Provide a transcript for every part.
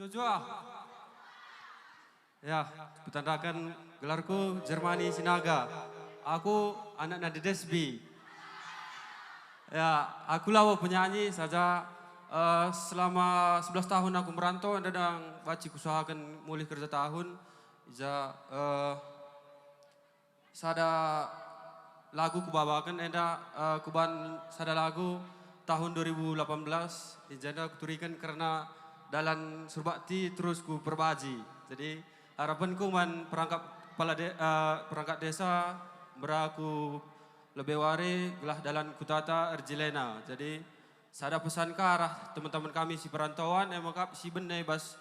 Jojoa. Ya, kutandakan gelarku Jermani Sinaga. Aku anak Nadi Desbi. Ya, aku lawa penyanyi saja. Selama 11 tahun aku merantau dan baci kusahakan mulai kerja tahun. Sada lagu kubawakan kuban sada lagu tahun 2018 ijada kuturikan karena dalam surbakti terus ku perbaji. Jadi harapanku man perangkat desa beraku lebih wari gelah dalam kutata erjilena. Jadi sada pesan ke arah teman-teman kami si perantauan emangkap si benai bas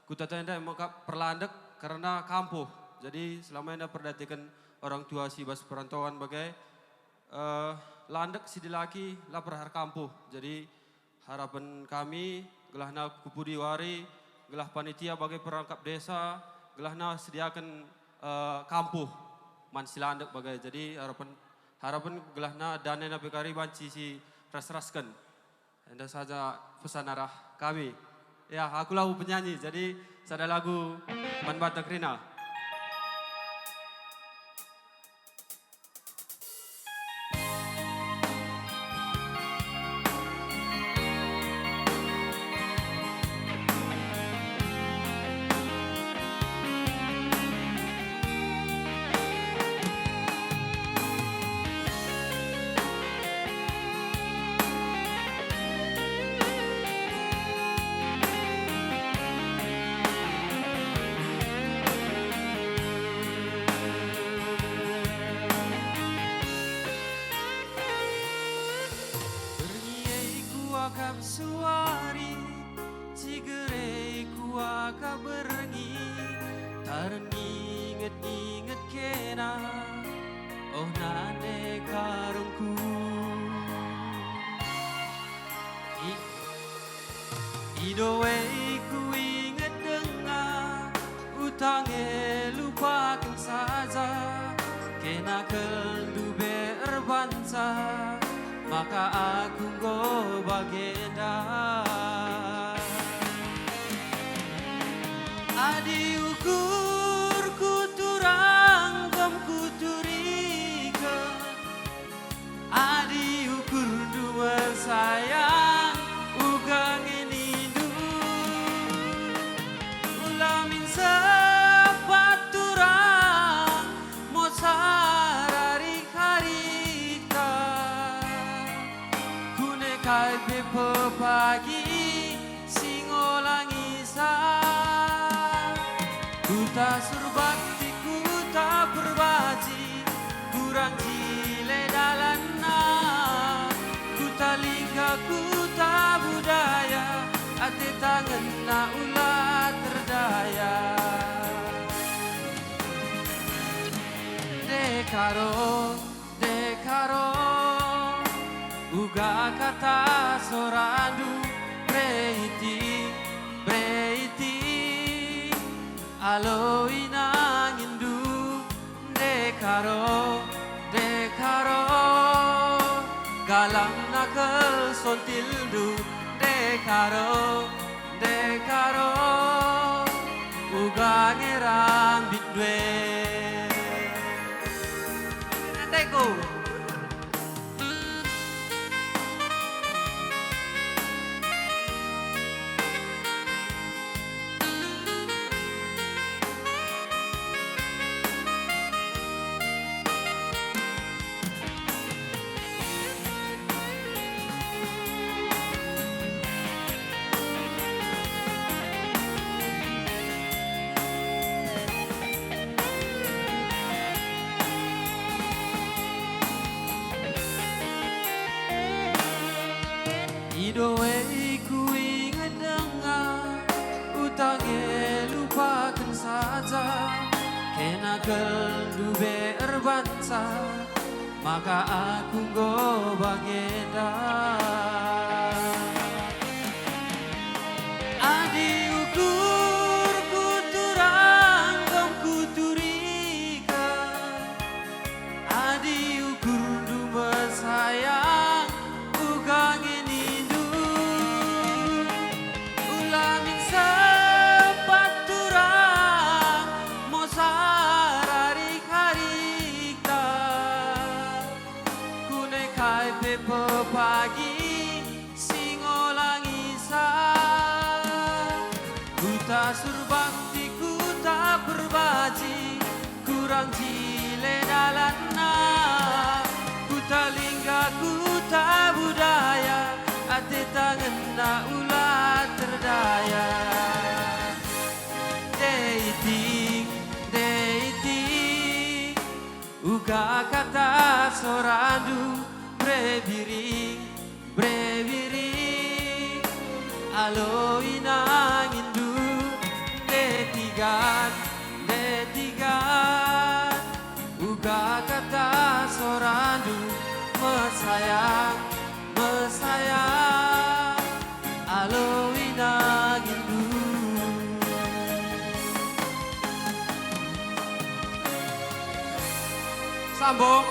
kutata enda emangkap perlandek karena kampuh. Jadi selama enda perdatikan orang tua si bas perantauan bagai landek si dilaki lapar har kampuh. Jadi harapan kami gelahna kupudi wari, gelah panitia bagai perangkap desa, gelahna sediakan kampuh man si landek bagai. Jadi harapan gelahna dana na bekari banci si ras-raskan. Anda saja pesan arah kami. Ya, aku lagu penyanyi. Jadi sada lagu Man Batak Rina. Suari cigerei kuaka berengi taran inget kena oh nane karungku idowei ku inget dengar utange lupakan saja kena keldu berbansa maka aku go bagenda adi ukur kuturang kom kuturika adi ukur dua sayang ugang inindu ulamin sepaturang mosarari harita kai pepe pagi singolang isa kuta surbakti kuta perbaji kurang jile dalanna kuta lingga kuta budaya ate tangan na ulat terdaya dekaro uga kata sorandu breiti alo inang indu dekaro galang nakal sontildu dekaro uga ngerang bidwe Teko idowei ku ingat dengar utange lupakan saja kena keldu berbansa maka aku go bagenda adi ukur kuturang kom kuturika adi ukur dua sayang ugang ini ulamin sa tak surbaktiku tak berbaji, kurang jile dalanna. Ku tak lingga, ku tak budaya, ate tangan na ulah terdaya. Dating, uga kata sorandu brebiring, alo inang indu detigan, uga kata sorandu mesayang, alo inang indu. Sambung.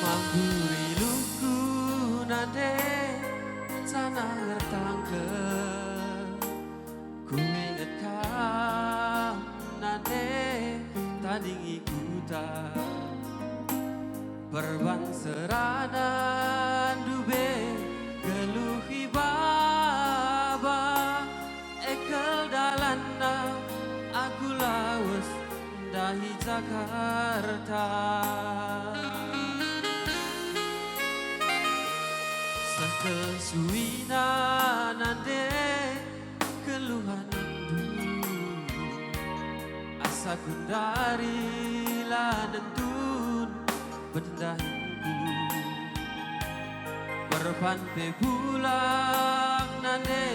Mamburi luku nade sana ngertangke, ku inget kau nade tanding ikutan perban seranan dube geluhi baba ekel dalana aku lawas dahi Jakarta. Kesuina nande keluhan dulu, asa kundari lanentun bendahku berpan pe pulang nande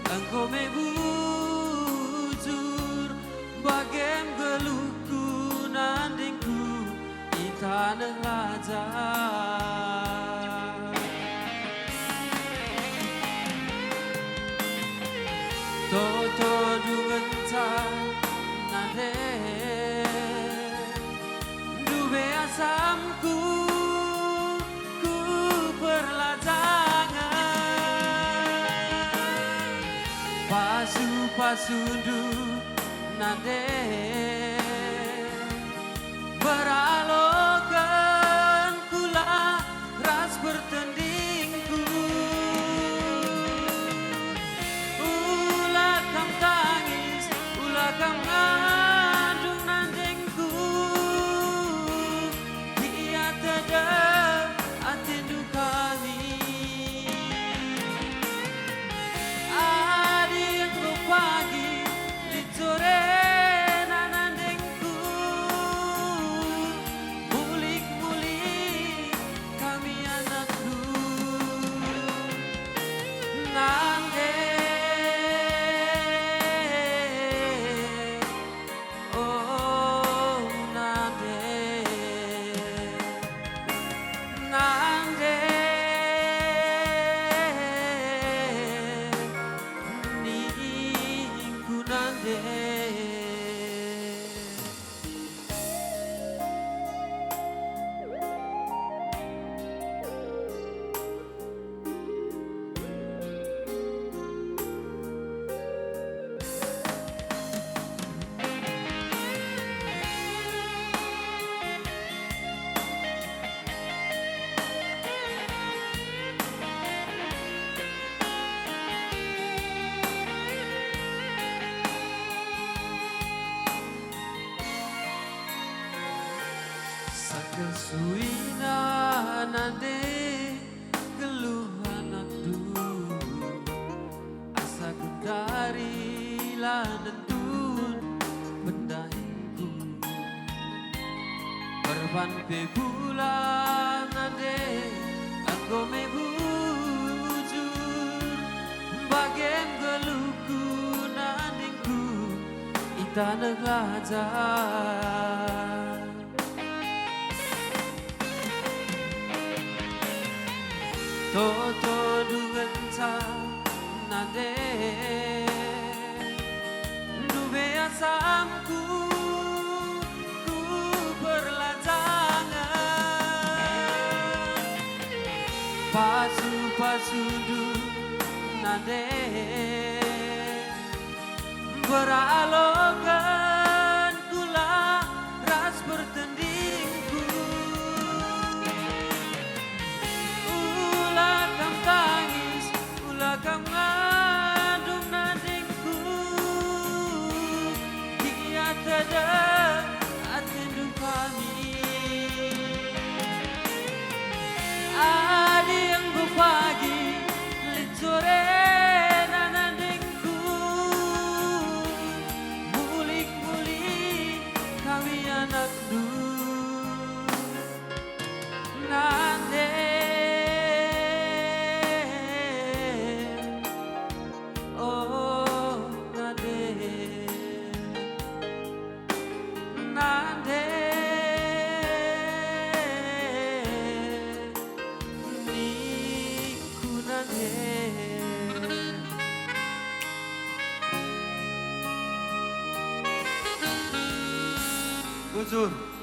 engkau me bujur bagem geluhku nandingku di tanah lajar. Toto dungenca nade dube asamku ku perlajangan pasu-pasundu nade beralokan kula ras bertandingku. Kam ngandung nandengku dia tedap atindu kami adi yang pagi litore nandengku mulik-mulik kami anakku nandeng. Kesuina nande keluhan aku asa kundari lanentun bendahinku berban pe bulan nande aku me bujur bagem geluhku nandingku itanah lajar. Toto dugensa nade Dube asamku ku berlajangan Pasu-pasu du nade Beralogan gula ras bertandingku Ulah kam tangis, ulah kam ngadung nadingku Dia tidak atendu kami Adi yang berpagi, licore Nande oh nande nande niku nande Gus Dur